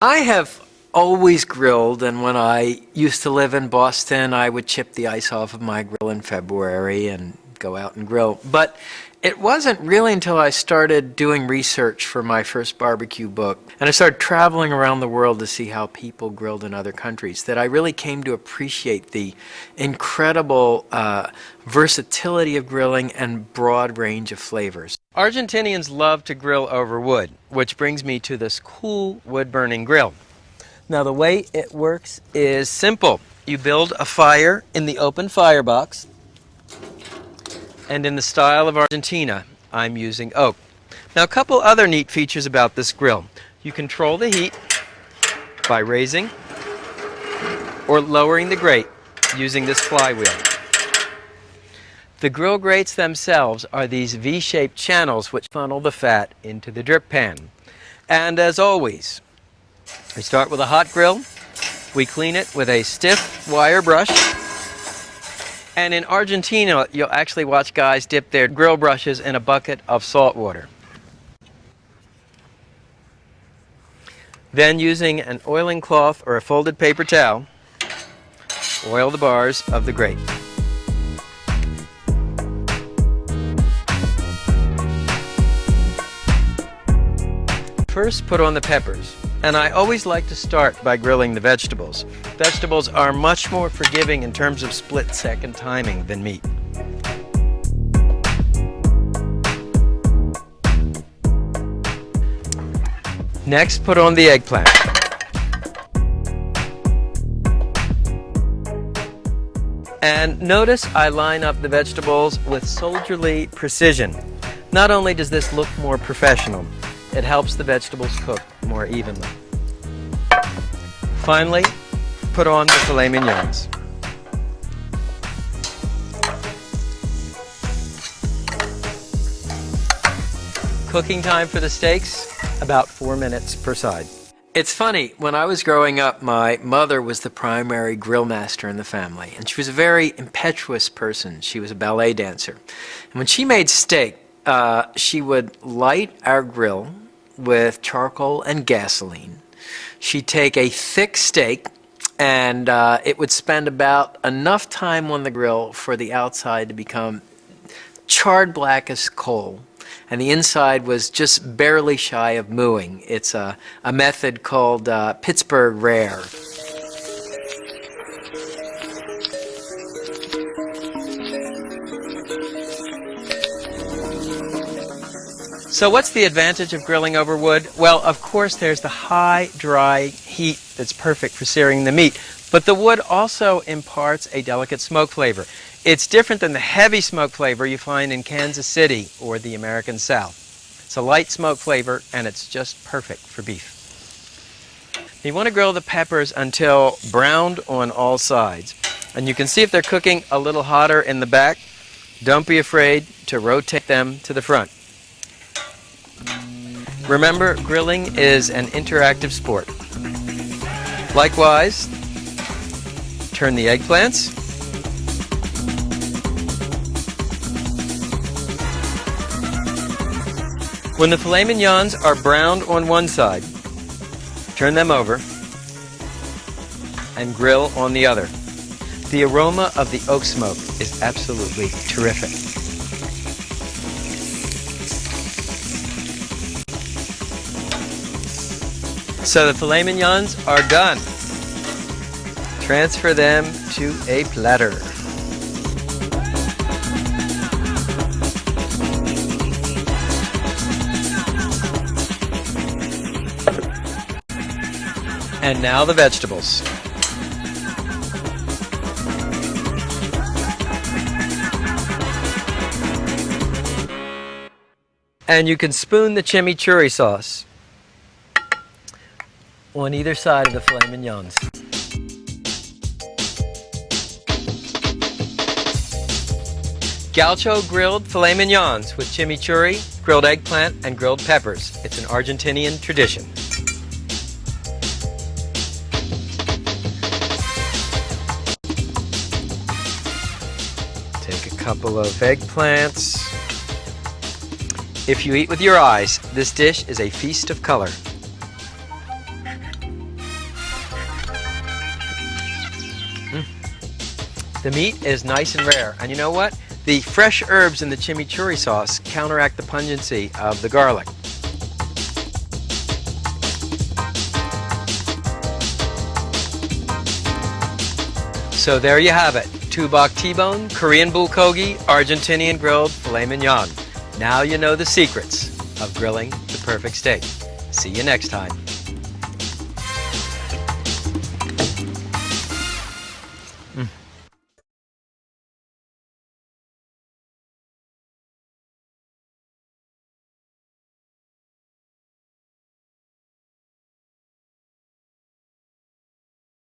I have always grilled, and when I used to live in Boston, I would chip the ice off of my grill in February and go out and grill. But it wasn't really until I started doing research for my first barbecue book, and I started traveling around the world to see how people grilled in other countries, that I really came to appreciate the incredible versatility of grilling and broad range of flavors. Argentinians love to grill over wood, which brings me to this cool wood-burning grill. Now, the way it works is simple. You build a fire in the open firebox, and in the style of Argentina, I'm using oak. Now, a couple other neat features about this grill. You control the heat by raising or lowering the grate using this flywheel. The grill grates themselves are these V-shaped channels which funnel the fat into the drip pan. And as always, we start with a hot grill. We clean it with a stiff wire brush. And in Argentina, you'll actually watch guys dip their grill brushes in a bucket of salt water. Then, using an oiling cloth or a folded paper towel, oil the bars of the grate. First, put on the peppers. And I always like to start by grilling the vegetables. Vegetables are much more forgiving in terms of split-second timing than meat. Next, put on the eggplant. And notice I line up the vegetables with soldierly precision. Not only does this look more professional, it helps the vegetables cook more evenly. Finally, put on the filet mignons. Cooking time for the steaks, about 4 minutes per side. It's funny, when I was growing up, my mother was the primary grill master in the family, and she was a very impetuous person. She was a ballet dancer. And when she made steak, she would light our grill with charcoal and gasoline. She'd take a thick steak, and it would spend about enough time on the grill for the outside to become charred black as coal, and the inside was just barely shy of mooing. It's a method called Pittsburgh Rare. So what's the advantage of grilling over wood? Well, of course, there's the high, dry heat that's perfect for searing the meat. But the wood also imparts a delicate smoke flavor. It's different than the heavy smoke flavor you find in Kansas City or the American South. It's a light smoke flavor, and it's just perfect for beef. You want to grill the peppers until browned on all sides. And you can see if they're cooking a little hotter in the back. Don't be afraid to rotate them to the front. Remember, grilling is an interactive sport. Likewise, turn the eggplants. When the filet mignons are browned on one side, turn them over and grill on the other. The aroma of the oak smoke is absolutely terrific. So the filet mignons are done. Transfer them to a platter. And now the vegetables. And you can spoon the chimichurri sauce on either side of the filet mignons. Gaucho grilled filet mignons with chimichurri, grilled eggplant, and grilled peppers. It's an Argentinian tradition. Take a couple of eggplants. If you eat with your eyes, this dish is a feast of color. The meat is nice and rare. And you know what? The fresh herbs in the chimichurri sauce counteract the pungency of the garlic. So there you have it. Tubok T-bone, Korean bulgogi, Argentinian grilled filet mignon. Now you know the secrets of grilling the perfect steak. See you next time.